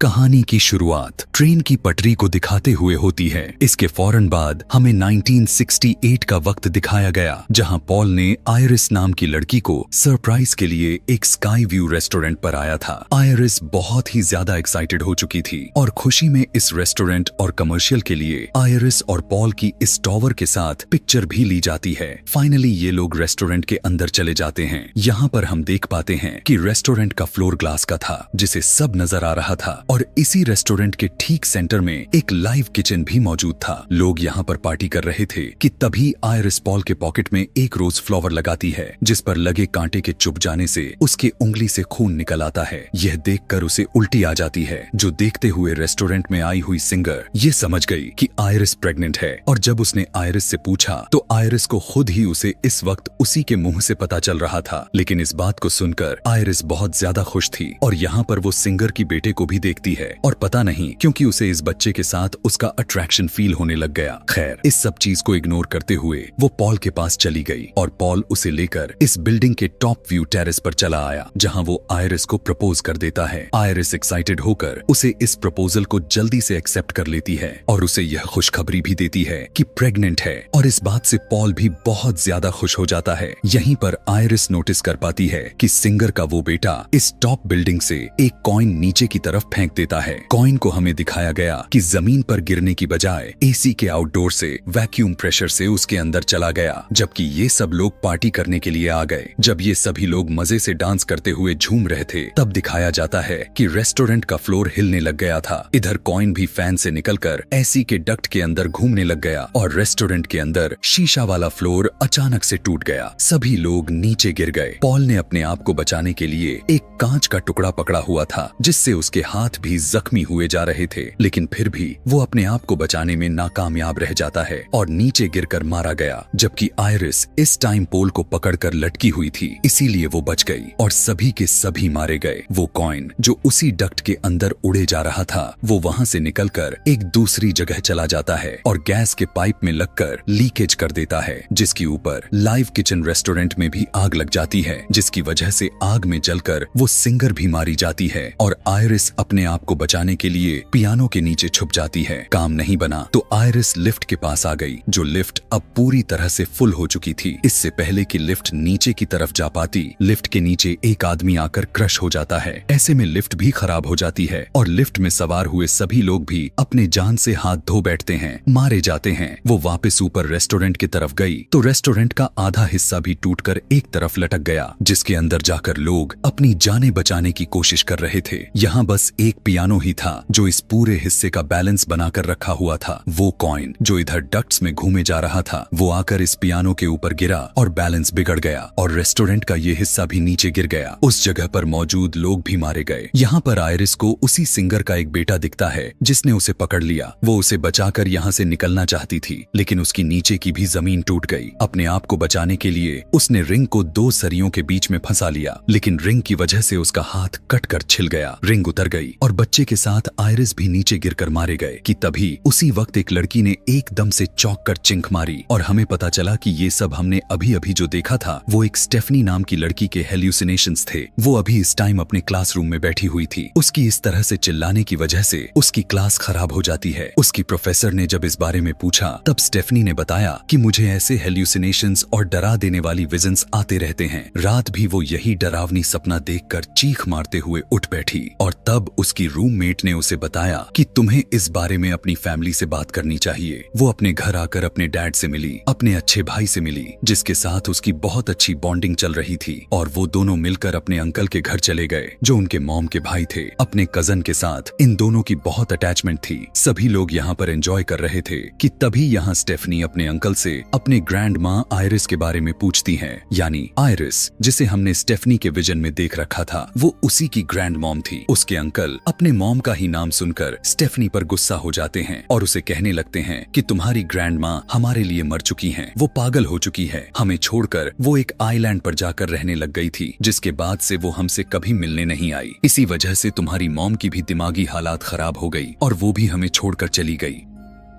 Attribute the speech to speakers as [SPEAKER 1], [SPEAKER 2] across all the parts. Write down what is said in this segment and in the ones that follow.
[SPEAKER 1] कहानी की शुरुआत ट्रेन की पटरी को दिखाते हुए होती है। इसके फौरन बाद हमें 1968 का वक्त दिखाया गया, जहां पॉल ने आयरिस नाम की लड़की को सरप्राइज के लिए एक स्काई व्यू रेस्टोरेंट पर आया था। आयरिस बहुत ही ज्यादा एक्साइटेड हो चुकी थी और खुशी में इस रेस्टोरेंट और कमर्शियल के लिए आयरिस और पॉल की इस टॉवर के साथ पिक्चर भी ली जाती है। फाइनली ये लोग रेस्टोरेंट के अंदर चले जाते हैं। यहाँ पर हम देख पाते हैं कि रेस्टोरेंट का फ्लोर ग्लास का था, जिसे सब नजर आ रहा था, और इसी रेस्टोरेंट के ठीक सेंटर में एक लाइव किचन भी मौजूद था। लोग यहाँ पर पार्टी कर रहे थे कि तभी आयरिस पॉल के पॉकेट में एक रोज फ्लावर लगाती है, जिस पर लगे कांटे के चुभ जाने से उसके उंगली से खून निकल आता है। यह देखकर उसे उल्टी आ जाती है, जो देखते हुए रेस्टोरेंट में आई हुई सिंगर ये समझ गई कि आयरिस प्रेग्नेंट है। और जब उसने आयरिस से पूछा तो आयरिस को खुद ही उसे इस वक्त उसी के मुंह से पता चल रहा था। लेकिन इस बात को सुनकर आयरिस बहुत ज्यादा खुश थी और यहाँ पर वो सिंगर की बेटे को भी देखती है, और पता नहीं क्योंकि उसे इस बच्चे के साथ उसका अट्रैक्शन फील होने लग गया। खैर, इस सब चीज को इग्नोर करते हुए वो पॉल के पास चली गई और पॉल उसे लेकर इस बिल्डिंग के टॉप व्यू टेरेस पर चला आया, जहां वो आयरिस को प्रपोज कर देता है। आयरिस एक्साइटेड होकर उसे इस प्रपोजल को जल्दी से एक्सेप्ट कर लेती है और उसे यह खुशखबरी भी देती है कि प्रेग्नेंट है, और इस बात से पॉल भी बहुत ज्यादा खुश हो जाता है। यहीं पर आयरिस नोटिस कर पाती है कि सिंगर का वो बेटा इस टॉप बिल्डिंग से एक कॉइन नीचे की तरफ फेंक देता है। कॉइन को हमें दिखाया गया कि जमीन पर गिरने की बजाय एसी के आउटडोर से वैक्यूम प्रेशर से उसके अंदर चला गया, जबकि ये सब लोग पार्टी करने के लिए आ गए। जब ये सभी लोग मजे से डांस करते हुए झूम रहे थे, तब दिखाया जाता है कि रेस्टोरेंट का फ्लोर हिलने लग गया था। इधर कॉइन भी फैन से निकलकर एसी के डक्ट के अंदर घूमने लग गया और रेस्टोरेंट के अंदर शीशा वाला फ्लोर अचानक से टूट गया। सभी लोग नीचे गिर गए। पॉल ने अपने आप को बचाने के लिए एक कांच का टुकड़ा पकड़ा हुआ था, जिससे उसके हाथ भी जख्मी हुए जा रहे थे, लेकिन फिर भी वो अपने आप को बचाने में नाकामयाब रह जाता है और नीचे गिरकर मारा गया। जबकि आयरिस इस टाइम पोल को पकड़कर लटकी हुई थी, इसीलिए वो बच गई और सभी के सभी मारे गए। वो कॉइन जो उसी डक्ट के अंदर उड़े जा रहा था, वो वहां से निकलकर एक दूसरी जगह चला जाता है और गैस के पाइप में लगकर लीकेज कर देता है, जिसके ऊपर लाइव किचन रेस्टोरेंट में भी आग लग जाती है, जिसकी वजह से आग में जलकर वो सिंगर भी मारी जाती है और आयरिस अपने आप को बचाने के लिए पियानो के नीचे छुप जाती है। काम नहीं बना तो आयरिस लिफ्ट के पास आ गई, जो लिफ्ट अब पूरी तरह से फुल हो चुकी थी। इससे पहले कि लिफ्ट नीचे की तरफ जा पाती, लिफ्ट के नीचे एक आदमी आकर क्रश हो जाता है। ऐसे में लिफ्ट भी खराब हो जाती है और लिफ्ट में सवार हुए सभी लोग भी अपने जान से हाथ धो बैठते हैं, मारे जाते हैं। वो वापस ऊपर रेस्टोरेंट की तरफ गई तो रेस्टोरेंट का आधा हिस्सा भी टूटकर एक तरफ लटक गया, जिसके अंदर जाकर लोग अपनी जानें बचाने की कोशिश कर रहे थे। यहाँ बस एक पियानो ही था जो इस पूरे हिस्से का बैलेंस बनाकर रखा हुआ था। वो कॉइन जो इधर डक्ट्स में घूमे जा रहा था, वो आकर इस पियानो के ऊपर गिरा और बैलेंस बिगड़ गया और रेस्टोरेंट का ये हिस्सा भी नीचे गिर गया। उस जगह पर मौजूद लोग भी मारे गए। यहाँ पर आयरिस को उसी सिंगर का एक बेटा दिखता है, जिसने उसे पकड़ लिया। वो उसे बचाकर यहाँ से निकलना चाहती थी, लेकिन उसकी नीचे की भी जमीन टूट गई। अपने आप को बचाने के लिए उसने रिंग को दो सरियों के बीच में फंसा लिया, लेकिन रिंग की वजह से उसका हाथ कटकर छिल गया। रिंग उतर गई और बच्चे के साथ आयरिस भी नीचे गिरकर मारे गए कि तभी उसी वक्त एक लड़की ने एकदम से चौंक कर चिंख मारी और हमें पता चला कि ये सब हमने अभी अभी जो देखा था वो एक स्टेफनी नाम की लड़की के हेल्यूसिनेशंस थे। वो अभी इस टाइम अपने क्लासरूम में बैठी हुई थी। उसकी इस तरह से चिल्लाने की वजह से उसकी क्लास खराब हो जाती है। उसकी प्रोफेसर ने जब इस बारे में पूछा, तब स्टेफनी ने बताया कि मुझे ऐसे हेल्यूसिनेशंस और डरा देने वाली विजन्स आते रहते हैं। रात भी वो यही डरावनी सपना देखकर चीख मारते हुए उठ बैठी और तब उसकी रूममेट ने उसे बताया कि तुम्हें इस बारे में अपनी फैमिली से बात करनी चाहिए। वो अपने घर आकर अपने डैड से मिली, अपने अच्छे भाई से मिली, जिसके साथ उसकी बहुत अच्छी बॉन्डिंग चल रही थी, और वो दोनों मिलकर अपने अंकल के घर चले गए, जो उनके मॉम के भाई थे। अपने कजन के साथ इन दोनों की बहुत अटैचमेंट थी। सभी लोग यहाँ पर एंजॉय कर रहे थे कि तभी यहाँ स्टेफनी अपने अंकल से अपने ग्रैंड माँ आयरिस के बारे में पूछती है। यानी आयरिस, जिसे हमने स्टेफनी के विजन में देख रखा था, वो उसी की ग्रैंड मॉम थी। उसके अंकल अपने मॉम का ही नाम सुनकर स्टेफनी पर गुस्सा हो जाते हैं और उसे कहने लगते हैं कि तुम्हारी ग्रैंड माँ हमारे लिए मर चुकी हैं, वो पागल हो चुकी है, हमें छोड़कर वो एक आइलैंड पर जाकर रहने लग गई थी, जिसके बाद से वो हमसे कभी मिलने नहीं आई। इसी वजह से तुम्हारी मॉम की भी दिमागी हालात खराब हो गई और वो भी हमें छोड़कर चली गई।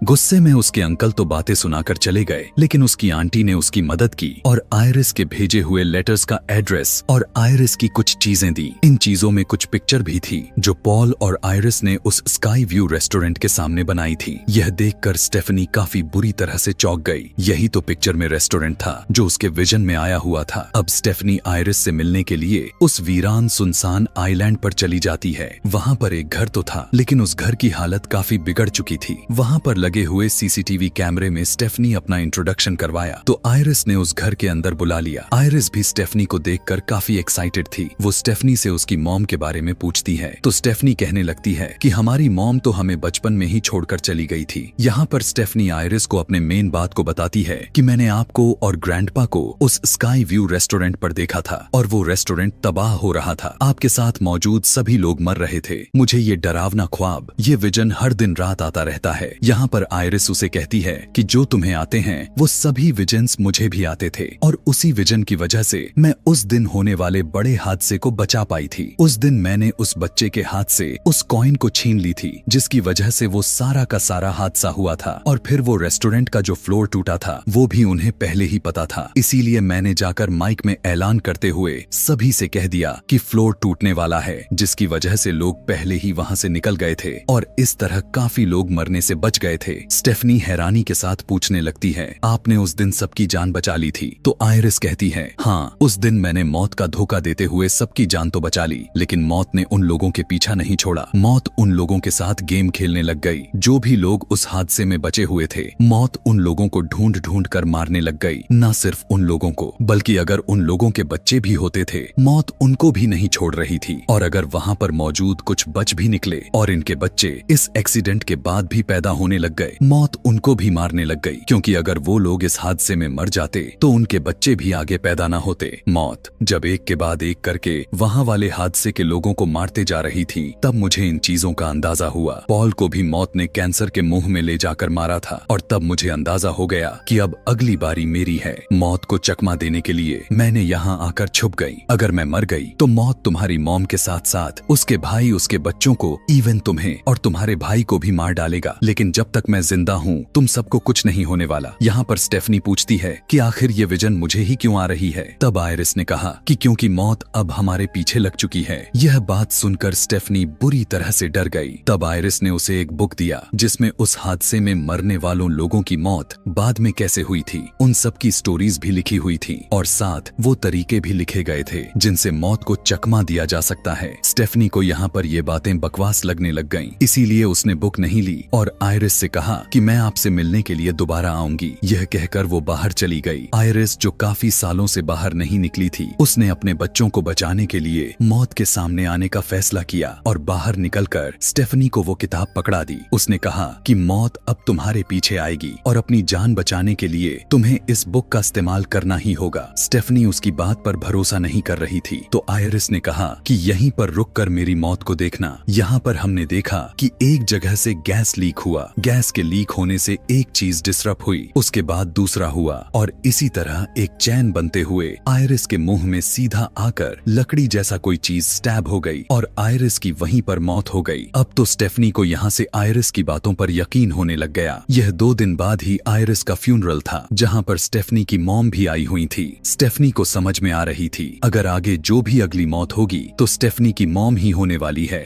[SPEAKER 1] गुस्से में उसके अंकल तो बातें सुनाकर चले गए, लेकिन उसकी आंटी ने उसकी मदद की और आयरिस के भेजे हुए लेटर्स का एड्रेस और आयरिस की कुछ चीजें दी। इन चीजों में कुछ पिक्चर भी थी जो पॉल और आयरिस ने उस स्काई व्यू रेस्टोरेंट के सामने बनाई थी। यह देखकर स्टेफनी काफी बुरी तरह से चौंक गई। यही तो पिक्चर में रेस्टोरेंट था जो उसके विजन में आया हुआ था। अब स्टेफनी आयरिस से मिलने के लिए उस वीरान सुनसान आइलैंड पर चली जाती है। वहाँ पर एक घर तो था, लेकिन उस घर की हालत काफी बिगड़ चुकी थी। वहाँ पर लगे हुए सीसीटीवी कैमरे में स्टेफनी अपना इंट्रोडक्शन करवाया तो आयरिस ने उस घर के अंदर बुला लिया। आयरिस भी स्टेफनी को देखकर काफी एक्साइटेड थी। वो स्टेफनी से उसकी मॉम के बारे में पूछती है तो स्टेफनी कहने लगती है कि हमारी मॉम तो हमें बचपन में ही छोड़कर चली गई थी। यहाँ पर स्टेफनी आयरिस को अपने मेन बात को बताती है कि मैंने आपको और ग्रैंडपा को उस स्काई व्यू रेस्टोरेंट पर देखा था और वो रेस्टोरेंट तबाह हो रहा था। आपके साथ मौजूद सभी लोग मर रहे थे। मुझे ये डरावना ख्वाब, ये विजन हर दिन रात आता रहता है। यहाँ पर आयरिस उसे कहती है कि जो तुम्हें आते हैं वो सभी विजन्स मुझे भी आते थे और उसी विजन की वजह से मैं उस दिन होने वाले बड़े हादसे को बचा पाई थी। उस दिन मैंने उस बच्चे के हाथ से उस कॉइन को छीन ली थी जिसकी वजह से वो सारा का सारा हादसा हुआ था और फिर वो रेस्टोरेंट का जो फ्लोर टूटा था वो भी उन्हें पहले ही पता था। इसीलिए मैंने जाकर माइक में ऐलान करते हुए सभी से कह दिया कि फ्लोर टूटने वाला है, जिसकी वजह से लोग पहले ही वहाँ से निकल गए थे और इस तरह काफी लोग मरने से बच गए थे। स्टेफनी हैरानी के साथ पूछने लगती है, आपने उस दिन सबकी जान बचा ली थी? तो आयरिस कहती है, हाँ, उस दिन मैंने मौत का धोखा देते हुए सबकी जान तो बचा ली, लेकिन मौत ने उन लोगों के पीछा नहीं छोड़ा। मौत उन लोगों के साथ गेम खेलने लग गई। जो भी लोग उस हादसे में बचे हुए थे, मौत उन लोगों को ढूंढ ढूंढ कर मारने लग गई। न सिर्फ उन लोगों को, बल्कि अगर उन लोगों के बच्चे भी होते थे, मौत उनको भी नहीं छोड़ रही थी। और अगर वहाँ पर मौजूद कुछ बच भी निकले और इनके बच्चे इस एक्सीडेंट के बाद भी पैदा होने लग गए, मौत उनको भी मारने लग गई, क्योंकि अगर वो लोग इस हादसे में मर जाते तो उनके बच्चे भी आगे पैदा न होते। मौत जब एक के बाद एक करके वहाँ वाले हादसे के लोगों को मारते जा रही थी, तब मुझे इन चीजों का अंदाजा हुआ। पॉल को भी मौत ने कैंसर के मुंह में ले जाकर मारा था और तब मुझे अंदाजा हो गया कि अब अगली बारी मेरी है। मौत को चकमा देने के लिए मैंने यहाँ आकर छुप गई। अगर मैं मर गई तो मौत तुम्हारी मॉम के साथ साथ उसके भाई, उसके बच्चों को, इवन तुम्हें और तुम्हारे भाई को भी मार डालेगा। लेकिन जब तक मैं जिंदा हूँ तुम सबको कुछ नहीं होने वाला। यहाँ पर स्टेफनी पूछती है कि आखिर ये विजन मुझे ही क्यों आ रही है? तब आयरिस ने कहा कि क्योंकि मौत अब हमारे पीछे लग चुकी है। यह बात सुनकर स्टेफनी बुरी तरह से डर गई। तब आयरिस ने उसे एक बुक दिया जिसमें उस हादसे में मरने वालों लोगों की मौत बाद में कैसे हुई थी, उन सब की स्टोरीज भी लिखी हुई थी और साथ वो तरीके भी लिखे गए थे जिनसे मौत को चकमा दिया जा सकता है। स्टेफनी को यहाँ पर ये बातें बकवास लगने लग गईं, इसीलिए उसने बुक नहीं ली और आयरिस से कहा कि मैं आपसे मिलने के लिए दोबारा आऊंगी। यह कहकर वो बाहर चली गई। आयरिस, जो काफी सालों से बाहर नहीं निकली थी, उसने अपने बच्चों को बचाने के लिए मौत के सामने आने का फैसला किया और बाहर निकलकर स्टेफनी को वो किताब पकड़ा दी। उसने कहा कि मौत अब तुम्हारे पीछे आएगी और अपनी जान बचाने के लिए तुम्हें इस बुक का इस्तेमाल करना ही होगा। स्टेफनी उसकी बात पर भरोसा नहीं कर रही थी तो आयरिस ने कहा कि यहीं पर रुककर मेरी मौत को देखना। यहाँ पर हमने देखा कि एक जगह से गैस लीक हुआ। गैस के लीक होने से एक चीज डिसरप्ट हुई, उसके बाद दूसरा हुआ और इसी तरह एक चैन बनते हुए आयरिस के मुंह में सीधा आकर लकड़ी जैसा कोई चीज स्टैब हो गई और आयरिस की वहीं पर मौत हो गई। अब तो स्टेफनी को यहाँ से आयरिस की बातों पर यकीन होने लग गया। यह 2 दिन बाद ही आयरिस का फ्यूनरल था, जहाँ पर स्टेफनी की मॉम भी आई हुई थी। स्टेफनी को समझ में आ रही थी अगर आगे जो भी अगली मौत होगी तो स्टेफनी की मॉम ही होने वाली है।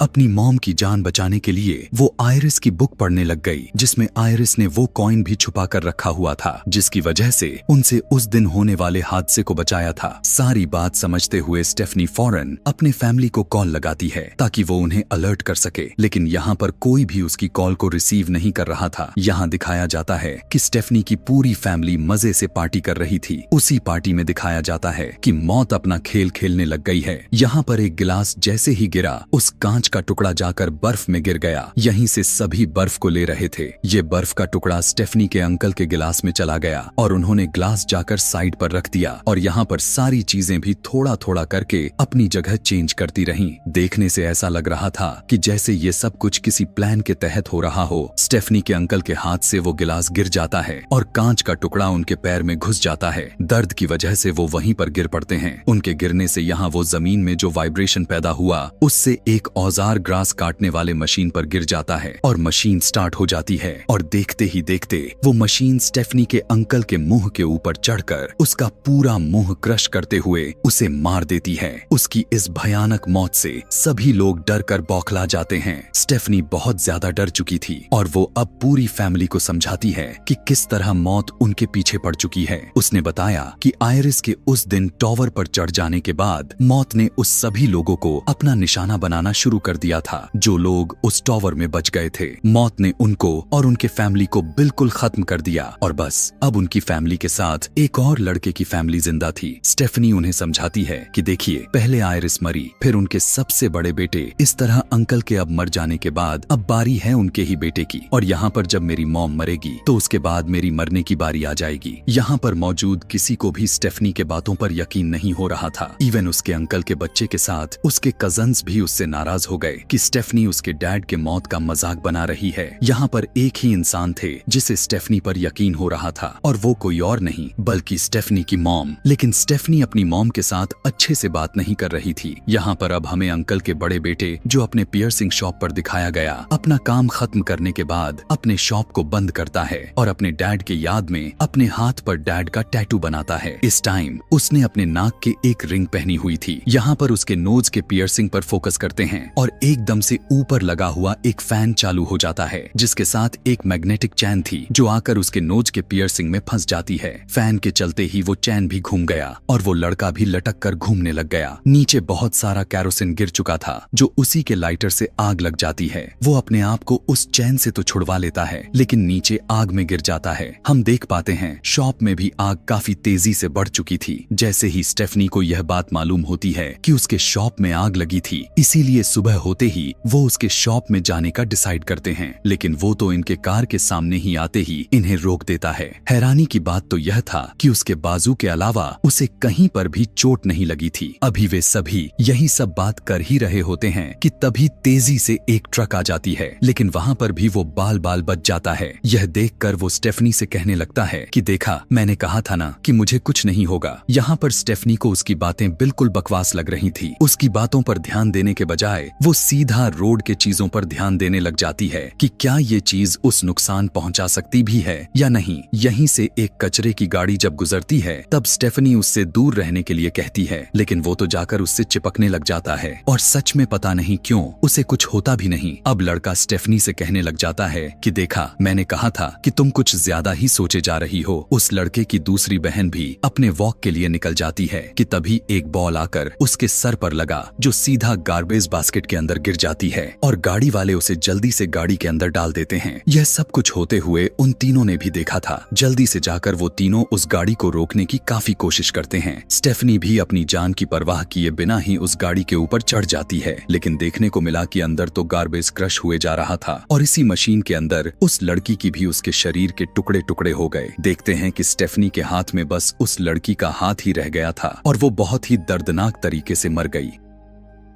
[SPEAKER 1] अपनी मॉम की जान बचाने के लिए वो आयरिस की बुक पढ़ने लग गई जिसमें आयरिस ने वो कॉइन भी छुपा कर रखा हुआ था जिसकी वजह से उनसे उस दिन होने वाले हादसे को बचाया था। सारी बात समझते हुए स्टेफनी फौरन अपने फैमिली को कॉल लगाती है ताकि वो उन्हें अलर्ट कर सके, लेकिन यहाँ पर कोई भी उसकी कॉल को रिसीव नहीं कर रहा था। यहाँ दिखाया जाता है कि स्टेफनी की पूरी फैमिली मजे से पार्टी कर रही थी। उसी पार्टी में दिखाया जाता है कि मौत अपना खेल खेलने लग गई है। यहाँ पर एक गिलास जैसे ही गिरा, उस कांच का टुकड़ा जाकर बर्फ में गिर गया। यहीं से सभी बर्फ को ले रहे थे। ये बर्फ का टुकड़ा स्टेफनी के अंकल के गिलास में चला गया और उन्होंने ग्लास जाकर साइड पर रख दिया और यहाँ पर सारी चीजें भी थोड़ा थोड़ा करके अपनी जगह चेंज करती रहीं। देखने से ऐसा लग रहा था कि जैसे ये सब कुछ किसी प्लान के तहत हो रहा हो। स्टेफनी के अंकल के हाथ से वो गिलास गिर जाता है और कांच का टुकड़ा उनके पैर में घुस जाता है। दर्द की वजह से वो वहीं पर गिर पड़ते हैं। उनके गिरने से यहाँ वो जमीन में जो वाइब्रेशन पैदा हुआ उससे एक औजार औजार ग्रास काटने वाले मशीन पर गिर जाता है और मशीन स्टार्ट हो जाती है और देखते ही देखते वो मशीन स्टेफनी के अंकल के मुंह के ऊपर चढ़कर उसका पूरा मुंह क्रश करते हुए उसे मार देती है। उसकी इस भयानक मौत से सभी लोग डर कर बौखला जाते हैं। स्टेफनी बहुत ज्यादा डर चुकी थी और वो अब पूरी फैमिली को समझाती है कि किस तरह मौत उनके पीछे पड़ चुकी है। उसने बताया कि आयरिस के उस दिन टॉवर पर चढ़ जाने के बाद मौत ने उस सभी लोगों को अपना निशाना बनाना शुरू कर दिया था जो लोग उस टॉवर में बच गए थे। मौत ने उनको और उनके फैमिली को बिल्कुल खत्म कर दिया और बस अब उनकी फैमिली के साथ एक और लड़के की फैमिली जिंदा थी। स्टेफनी उन्हें समझाती है कि देखिए, पहले आयरिस मरी, फिर उनके सबसे बड़े बेटे, इस तरह अंकल के अब मर जाने के बाद अब बारी है उनके ही बेटे की, और यहाँ पर जब मेरी मॉम मरेगी तो उसके बाद मेरी मरने की बारी आ जाएगी। यहाँ पर मौजूद किसी को भी स्टेफनी के बातों पर यकीन नहीं हो रहा था। इवन उसके अंकल के बच्चे के साथ उसके कजन्स भी उससे नाराज हो गए कि स्टेफनी उसके डैड के मौत का मजाक बना रही है। यहाँ पर एक ही इंसान थे जिसे स्टेफनी पर यकीन हो रहा था और वो कोई और नहीं बल्कि स्टेफनी की मॉम। लेकिन स्टेफनी अपनी मॉम के साथ अच्छे से बात नहीं कर रही थी। यहाँ पर अब हमें अंकल के बड़े बेटे जो अपने पियर्सिंग शॉप पर दिखाया गया, अपना काम खत्म करने के बाद अपने शॉप को बंद करता है और अपने डैड के याद में अपने हाथ पर डैड का टैटू बनाता है। इस टाइम उसने अपने नाक के एक रिंग पहनी हुई थी। यहाँ पर उसके नोज के पियर्सिंग पर फोकस करते हैं और एकदम से ऊपर लगा हुआ एक फैन चालू हो जाता है जिसके साथ एक मैग्नेटिक चैन थी जो आकर उसके नोज के पियर्सिंग में फंस जाती है। फैन के चलते ही वो चैन भी घूम गया और वो लड़का भी लटक कर घूमने लग गया। नीचे बहुत सारा कैरोसिन गिर चुका था जो उसी के लाइटर से आग लग जाती है। वो अपने आप को उस चैन से तो छुड़वा लेता है लेकिन नीचे आग में गिर जाता है। हम देख पाते हैं शॉप में भी आग काफी तेजी से बढ़ चुकी थी। जैसे ही स्टेफनी को यह बात मालूम होती है कि उसके शॉप में आग लगी थी, इसीलिए सुबह होते ही वो उसके शॉप में जाने का डिसाइड करते हैं, लेकिन वो तो इनके कार के सामने ही आते ही इन्हें रोक देता है। हैरानी की बात तो यह था कि उसके बाजू के अलावा उसे कहीं पर भी चोट नहीं लगी थी। अभी वे सभी यही सब बात कर ही रहे होते हैं कि तभी तेजी से एक ट्रक आ जाती है, लेकिन वहाँ पर भी वो बाल बाल बच जाता है। यह देखकर वो स्टेफनी से कहने लगता है कि देखा, मैंने कहा था ना कि मुझे कुछ नहीं होगा। यहाँ पर स्टेफनी को उसकी बातें बिल्कुल बकवास लग रही थी। उसकी बातों पर ध्यान देने के बजाय वो सीधा रोड के चीजों पर ध्यान देने लग जाती है कि क्या ये चीज उस नुकसान पहुंचा सकती भी है या नहीं। यहीं से एक कचरे की गाड़ी जब गुजरती है तब स्टेफनी उससे दूर रहने के लिए कहती है, लेकिन वो तो जाकर उससे चिपकने लग जाता है और सच में पता नहीं क्यों उसे कुछ होता भी नहीं। अब लड़का स्टेफनी से कहने लग जाता है कि देखा, मैंने कहा था कि तुम कुछ ज्यादा ही सोचे जा रही हो। उस लड़के की दूसरी बहन भी अपने वॉक के लिए निकल जाती है कि तभी एक बॉल आकर उसके सर पर लगा जो सीधा गार्बेज बास्केट के अंदर गिर जाती है और गाड़ी वाले उसे जल्दी से गाड़ी के अंदर डाल देते हैं। यह सब कुछ होते हुए उन तीनों ने भी देखा था। जल्दी से जाकर वो तीनों उस गाड़ी को रोकने की काफी कोशिश करते हैं। स्टेफनी भी अपनी जान की परवाह किए बिना ही उस गाड़ी के ऊपर चढ़ जाती है, लेकिन देखने को मिला कि अंदर तो गार्बेज क्रश हुए जा रहा था और इसी मशीन के अंदर उस लड़की की भी उसके शरीर के टुकड़े टुकड़े हो गए। देखते हैं कि स्टेफनी के हाथ में बस उस लड़की का हाथ ही रह गया था और वो बहुत ही दर्दनाक तरीके से मर गई।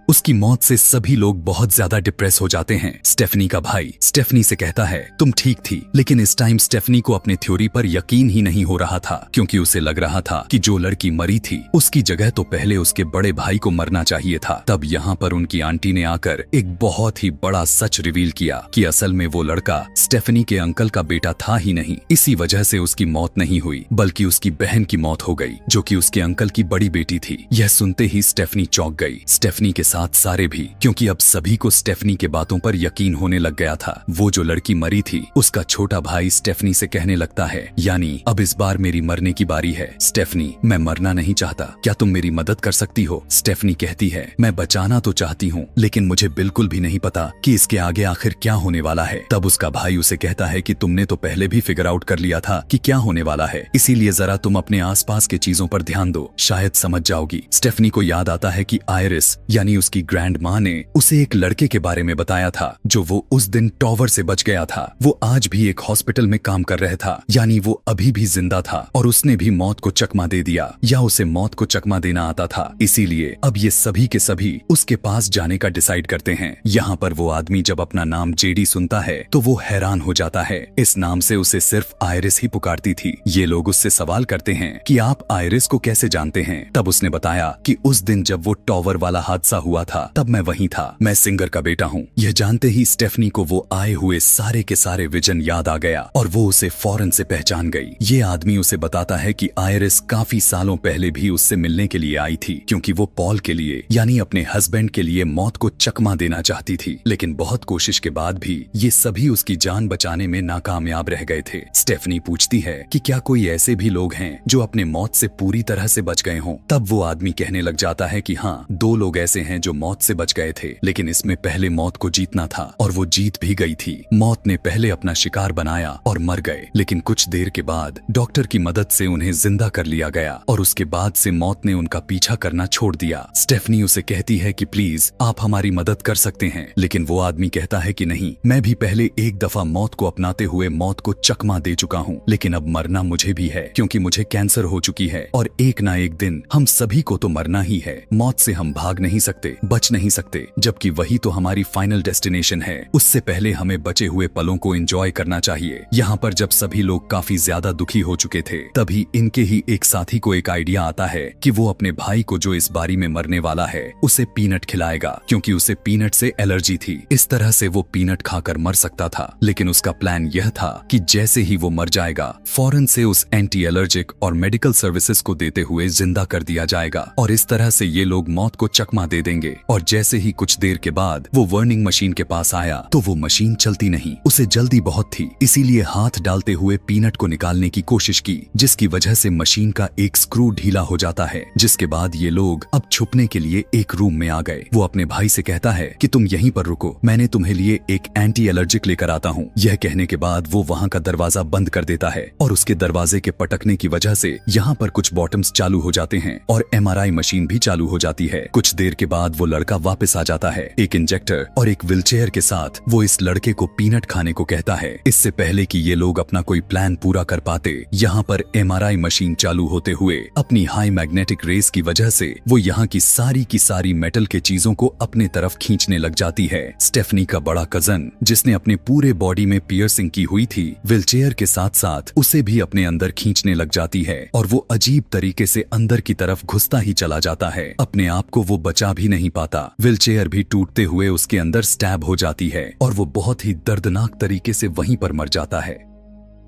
[SPEAKER 1] उसकी मौत से सभी लोग बहुत ज्यादा डिप्रेस हो जाते हैं। स्टेफनी का भाई स्टेफनी से कहता है, तुम ठीक थी, लेकिन इस टाइम स्टेफनी को अपने थ्योरी पर यकीन ही नहीं हो रहा था क्योंकि उसे लग रहा था कि जो लड़की मरी थी उसकी जगह तो पहले उसके बड़े भाई को मरना चाहिए था। तब यहाँ पर उनकी आंटी ने आकर एक बहुत ही बड़ा सच रिवील किया कि असल में वो लड़का स्टेफनी के अंकल का बेटा था ही नहीं। इसी वजह से उसकी मौत नहीं हुई बल्कि उसकी बहन की मौत हो गई जो कि उसके अंकल की बड़ी बेटी थी। यह सुनते ही स्टेफनी चौंक गई, स्टेफनी के साथ सारे भी, क्योंकि अब सभी को स्टेफनी के बातों पर यकीन होने लग गया था। वो जो लड़की मरी थी उसका छोटा भाई स्टेफनी से कहने लगता है, यानी अब इस बार मेरी मरने की बारी है। स्टेफनी, मैं मरना नहीं चाहता, क्या तुम मेरी मदद कर सकती हो? स्टेफनी कहती है, मैं बचाना तो चाहती हूँ लेकिन मुझे बिल्कुल भी नहीं पता कि इसके आगे आखिर क्या होने वाला है। तब उसका भाई उसे कहता है कि तुमने तो पहले भी फिगर आउट कर लिया था कि क्या होने वाला है, इसीलिए जरा तुम अपने आसपास के चीजों पर ध्यान दो, शायद समझ जाओगी। स्टेफनी को याद आता है कि आयरिस यानी उसकी ग्रैंड माँ ने उसे एक लड़के के बारे में बताया था जो वो उस दिन टॉवर से बच गया था। वो आज भी एक हॉस्पिटल में काम कर रहा था, यानी वो अभी भी जिंदा था और उसने भी मौत को चकमा दे दिया या उसे मौत को चकमा देना आता था। इसीलिए अब ये सभी के सभी उसके पास जाने का डिसाइड करते हैं। यहाँ पर वो आदमी जब अपना नाम जेडी सुनता है तो वो हैरान हो जाता है। इस नाम से उसे सिर्फ आयरिस ही पुकारती थी। ये लोग उससे सवाल करते हैं कि आप आयरिस को कैसे जानते हैं? तब उसने बताया कि उस दिन जब वो टॉवर वाला हादसा हुआ था तब मैं वहीं था। मैं सिंगर का बेटा हूँ। यह जानते ही स्टेफनी को वो आए हुए सारे के सारे विजन याद आ गया और वो उसे फौरन से पहचान गई। ये आदमी उसे बताता है कि आयरिस काफी सालों पहले भी उससे मिलने के लिए आई थी, क्योंकि वो पॉल के लिए यानी अपने हस्बैंड के लिए मौत को चकमा देना चाहती थी। लेकिन बहुत कोशिश के बाद भी ये सभी उसकी जान बचाने में नाकामयाब रह गए थे। स्टेफनी पूछती है कि क्या कोई ऐसे भी लोग हैं जो अपने मौत से पूरी तरह से बच गए हों। तब वो आदमी कहने लग जाता है कि हाँ, 2 लोग ऐसे हैं जो मौत से बच गए थे, लेकिन इसमें पहले मौत को जीतना था और वो जीत भी गई थी। मौत ने पहले अपना शिकार बनाया और मर गए, लेकिन कुछ देर के बाद डॉक्टर की मदद से उन्हें जिंदा कर लिया गया और उसके बाद से मौत ने उनका पीछा करना छोड़ दिया। स्टेफनी उसे कहती है कि प्लीज आप हमारी मदद कर सकते हैं, लेकिन वो आदमी कहता है कि नहीं, मैं भी पहले एक दफा मौत को अपनाते हुए मौत को चकमा दे चुका हूँ, लेकिन अब मरना मुझे भी है, क्योंकि मुझे कैंसर हो चुकी है और एक ना एक दिन हम सभी को तो मरना ही है। मौत से हम भाग नहीं सकते, बच नहीं सकते, जबकि वही तो हमारी फाइनल डेस्टिनेशन है। उससे पहले हमें बचे हुए पलों को एंजॉय करना चाहिए। यहाँ पर जब सभी लोग काफी ज्यादा दुखी हो चुके थे, तभी इनके ही एक साथी को एक आइडिया आता है कि वो अपने भाई को जो इस बारी में मरने वाला है उसे पीनट खिलाएगा, क्योंकि उसे पीनट से एलर्जी थी। इस तरह से वो पीनट खाकर मर सकता था, लेकिन उसका प्लान यह था कि जैसे ही वो मर जाएगा फौरन से उस एंटी एलर्जिक और मेडिकल सर्विसेज को देते हुए जिंदा कर दिया जाएगा और इस तरह से ये लोग मौत को चकमा दे देंगे। और जैसे ही कुछ देर के बाद वो वर्निंग मशीन के पास आया तो वो मशीन चलती नहीं। उसे जल्दी बहुत थी, इसीलिए हाथ डालते हुए पीनट को निकालने की कोशिश की, जिसकी वजह से मशीन का एक स्क्रू ढीला हो जाता है। जिसके बाद ये लोग अब छुपने के लिए एक रूम में आ गए। वो अपने भाई से कहता है कि तुम यहीं पर रुको, मैंने तुम्हें लिए एक एंटी एलर्जिक लेकर आता हूँ। यह कहने के बाद वो वहाँ का दरवाजा बंद कर देता है और उसके दरवाजे के पटकने की वजह से यहाँ पर कुछ बॉटम्स चालू हो जाते हैं और MRI मशीन भी चालू हो जाती है। कुछ देर के बाद वो लड़का वापस आ जाता है एक इंजेक्टर और एक व्हीलचेयर के साथ। वो इस लड़के को पीनट खाने को कहता है। इससे पहले कि ये लोग अपना कोई प्लान पूरा कर पाते, यहाँ पर MRI मशीन चालू होते हुए अपनी हाई मैग्नेटिक रेस की वजह से वो यहाँ की सारी मेटल के चीजों को अपने तरफ खींचने लग जाती है। स्टेफनी का बड़ा कजन, जिसने अपने पूरे बॉडी में पियर्सिंग की हुई थी, व्हीलचेयर के साथ साथ उसे भी अपने अंदर खींचने लग जाती है और वो अजीब तरीके से अंदर की तरफ घुसता ही चला जाता है। अपने आप को वो बचा भी नहीं पाता। व्हीलचेयर भी टूटते हुए उसके अंदर स्टैब हो जाती है और वो बहुत ही दर्दनाक तरीके से वहीं पर मर जाता है।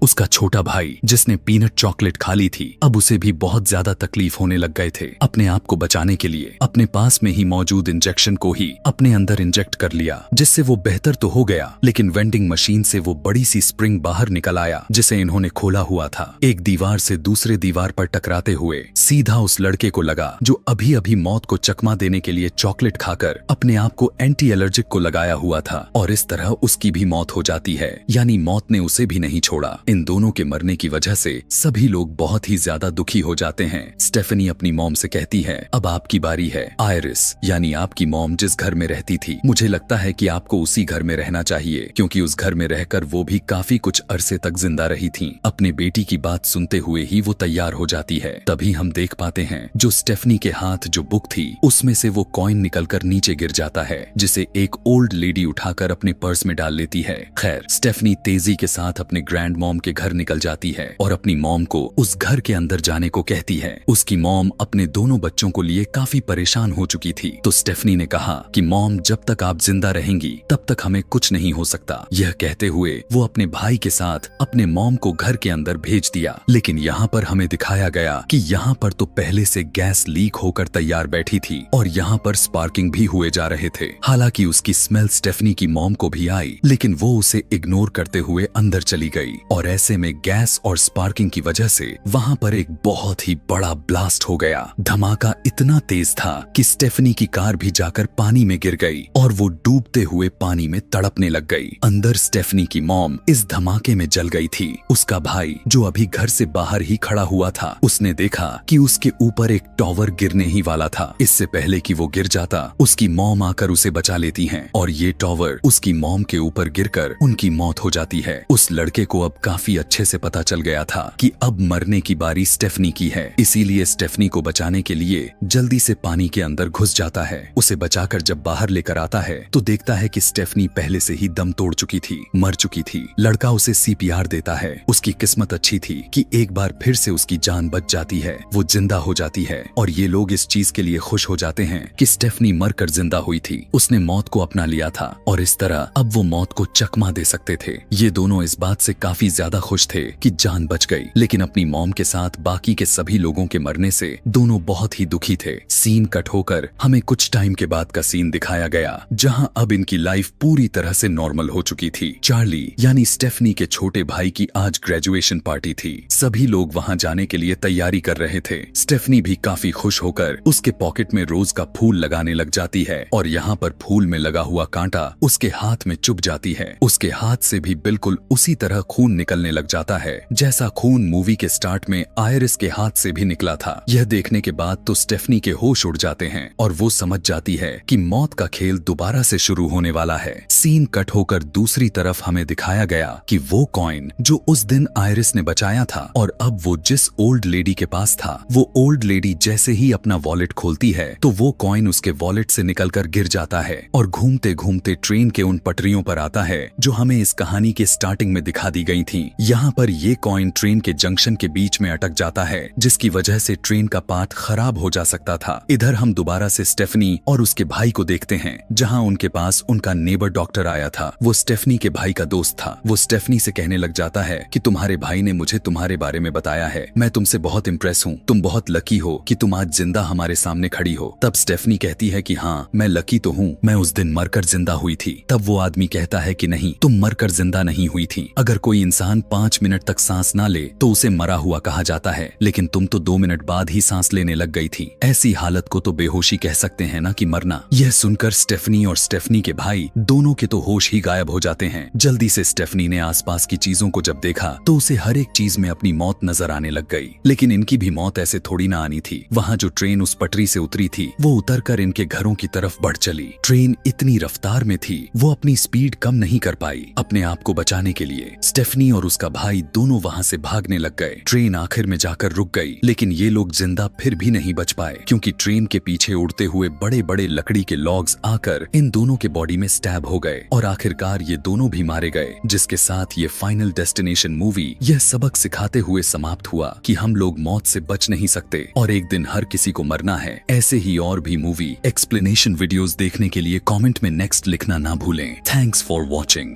[SPEAKER 1] उसका छोटा भाई, जिसने पीनट चॉकलेट खा ली थी, अब उसे भी बहुत ज्यादा तकलीफ होने लग गए थे। अपने आप को बचाने के लिए अपने पास में ही मौजूद इंजेक्शन को ही अपने अंदर इंजेक्ट कर लिया, जिससे वो बेहतर तो हो गया, लेकिन वेंडिंग मशीन से वो बड़ी सी स्प्रिंग बाहर निकल आया, जिसे इन्होंने खोला हुआ था। एक दीवार से दूसरे दीवार पर टकराते हुए सीधा उस लड़के को लगा जो अभी अभी मौत को चकमा देने के लिए चॉकलेट खाकर अपने आप को एंटी एलर्जिक को लगाया हुआ था, और इस तरह उसकी भी मौत हो जाती है। यानी मौत ने उसे भी नहीं छोड़ा। इन दोनों के मरने की वजह से सभी लोग बहुत ही ज्यादा दुखी हो जाते हैं। स्टेफनी अपनी मॉम से कहती है, अब आपकी बारी है। आयरिस यानी आपकी मॉम जिस घर में रहती थी, मुझे लगता है कि आपको उसी घर में रहना चाहिए, क्योंकि उस घर में रहकर वो भी काफी कुछ अरसे तक जिंदा रही थी। अपने बेटी की बात सुनते हुए ही वो तैयार हो जाती है। तभी हम देख पाते हैं जो स्टेफनी के हाथ जो बुक थी उसमें से वो कॉइन निकलकर नीचे गिर जाता है, जिसे एक ओल्ड लेडी उठाकर अपने पर्स में डाल लेती है। खैर, स्टेफनी तेजी के साथ अपने ग्रैंड मॉम के घर निकल जाती है और अपनी मॉम को उस घर के अंदर जाने को कहती है। उसकी मॉम अपने दोनों बच्चों को लिए काफी परेशान हो चुकी थी, तो स्टेफनी ने कहा कि मॉम, जब तक आप जिंदा रहेंगी तब तक हमें कुछ नहीं हो सकता। यह कहते हुए वो अपने भाई के साथ अपने मॉम को घर के अंदर भेज दिया। लेकिन यहाँ पर हमें दिखाया गया कि यहाँ पर तो पहले से गैस लीक होकर तैयार बैठी थी और यहाँ पर स्पार्किंग भी हुए जा रहे थे। हालांकि उसकी स्मेल स्टेफनी की मॉम को भी आई, लेकिन वो उसे इग्नोर करते हुए अंदर चली गई और ऐसे में गैस और स्पार्किंग की वजह से वहां पर एक बहुत ही बड़ा ब्लास्ट हो गया। धमाका इतना तेज था कि स्टेफनी की कार भी जाकर पानी में गिर गई और वो डूबते हुए पानी में तड़पने लग गई। अंदर स्टेफनी की मॉम इस धमाके में जल गई थी। उसका भाई, जो अभी घर से बाहर ही खड़ा हुआ था, उसने देखा कि उसके ऊपर एक टॉवर गिरने ही वाला था। इससे पहले कि वो गिर जाता, उसकी मॉम आकर उसे बचा लेती हैं और ये टॉवर उसकी मॉम के ऊपर गिरकर उनकी मौत हो जाती है। उस लड़के को अब काफी काफी अच्छे से पता चल गया था कि अब मरने की बारी स्टेफनी की है। इसीलिए स्टेफनी को बचाने के लिए जल्दी से पानी के अंदर घुस जाता है। उसे बचाकर जब बाहर लेकर आता है तो देखता है कि स्टेफनी पहले से ही दम तोड़ चुकी थी, मर चुकी थी। लड़का उसे CPR देता है। उसकी किस्मत अच्छी थी कि एक बार फिर से उसकी जान बच जाती है, वो जिंदा हो जाती है। और ये लोग इस चीज के लिए खुश हो जाते हैं कि स्टेफनी मरकर जिंदा हुई थी, उसने मौत को अपना लिया था और इस तरह अब वो मौत को चकमा दे सकते थे। ये दोनों इस बात से काफी ज्यादा खुश थे कि जान बच गई, लेकिन अपनी मॉम के साथ बाकी के सभी लोगों के मरने से दोनों बहुत ही दुखी थे। सीन कट होकर हमें कुछ टाइम के बाद का सीन दिखाया गया, जहां अब इनकी लाइफ पूरी तरह से नॉर्मल हो चुकी थी। चार्ली यानी स्टेफनी के छोटे भाई की आज ग्रेजुएशन पार्टी थी। सभी लोग वहां जाने के लिए तैयारी कर रहे थे। स्टेफनी भी काफी खुश होकर उसके पॉकेट में रोज का फूल लगाने लग जाती है और यहाँ पर फूल में लगा हुआ कांटा उसके हाथ में चुभ जाती है। उसके हाथ से भी बिल्कुल उसी तरह खून निकलने लग जाता है जैसा खून मूवी के स्टार्ट में आयरिस के हाथ से भी निकला था। यह देखने के बाद तो स्टेफनी के होश उड़ जाते हैं और वो समझ जाती है कि मौत का खेल दोबारा से शुरू होने वाला है। सीन कट होकर दूसरी तरफ हमें दिखाया गया कि वो कॉइन जो उस दिन आयरिस ने बचाया था और अब वो जिस ओल्ड लेडी के पास था, वो ओल्ड लेडी जैसे ही अपना वॉलेट खोलती है तो वो कॉइन उसके वॉलेट से निकलकर गिर जाता है और घूमते घूमते ट्रेन के उन पटरियों पर आता है जो हमें इस कहानी के स्टार्टिंग में दिखा दी गई थी। यहाँ पर ये कॉइन ट्रेन के जंक्शन के बीच में अटक जाता है, जिसकी वजह से ट्रेन का पार्ट खराब हो जा सकता था। इधर हम दोबारा से स्टेफनी और उसके भाई को देखते हैं, जहाँ उनके पास उनका नेबर डॉक्टर आया था। वो स्टेफनी के भाई का दोस्त था। वो स्टेफनी से कहने लग जाता है कि तुम्हारे भाई ने मुझे तुम्हारे बारे में बताया है, मैं तुमसे बहुत इम्प्रेस हूँ, तुम बहुत लकी हो कि तुम आज जिंदा हमारे सामने खड़ी हो। तब स्टेफनी कहती है कि हाँ, मैं लकी तो हूँ, मैं उस दिन मरकर जिंदा हुई थी। तब वो आदमी कहता है कि नहीं, तुम मरकर जिंदा नहीं हुई थी। अगर कोई इंसान 5 मिनट तक सांस ना ले तो उसे मरा हुआ कहा जाता है, लेकिन तुम तो 2 मिनट बाद ही सांस लेने लग गई थी। ऐसी हालत को तो बेहोशी कह सकते हैं ना कि मरना। यह सुनकर स्टेफनी और स्टेफनी के भाई दोनों के तो होश ही गायब हो जाते हैं। जल्दी से स्टेफनी ने आसपास की चीजों को जब देखा तो उसे हर एक चीज में अपनी मौत नजर आने लग गई, लेकिन इनकी भी मौत ऐसे थोड़ी ना आनी थी। वहाँ जो ट्रेन उस पटरी से उतरी थी वो उतरकर इनके घरों की तरफ बढ़ चली। ट्रेन इतनी रफ्तार में थी वो अपनी स्पीड कम नहीं कर पाई। अपने आप को बचाने के लिए स्टेफनी और उसका भाई दोनों वहाँ से भागने लग गए। ट्रेन आखिर में जाकर रुक गई, लेकिन ये लोग जिंदा फिर भी नहीं बच पाए, क्योंकि ट्रेन के पीछे उड़ते हुए बड़े बड़े लकड़ी के लॉग्स आकर इन दोनों के बॉडी में स्टैब हो गए और आखिरकार ये दोनों भी मारे गए। जिसके साथ ये फाइनल डेस्टिनेशन मूवी यह सबक सिखाते हुए समाप्त हुआ कि हम लोग मौत से बच नहीं सकते और एक दिन हर किसी को मरना है। ऐसे ही और भी मूवी एक्सप्लेनेशन वीडियोस देखने के लिए कमेंट में नेक्स्ट लिखना ना भूलें। Thanks for watching.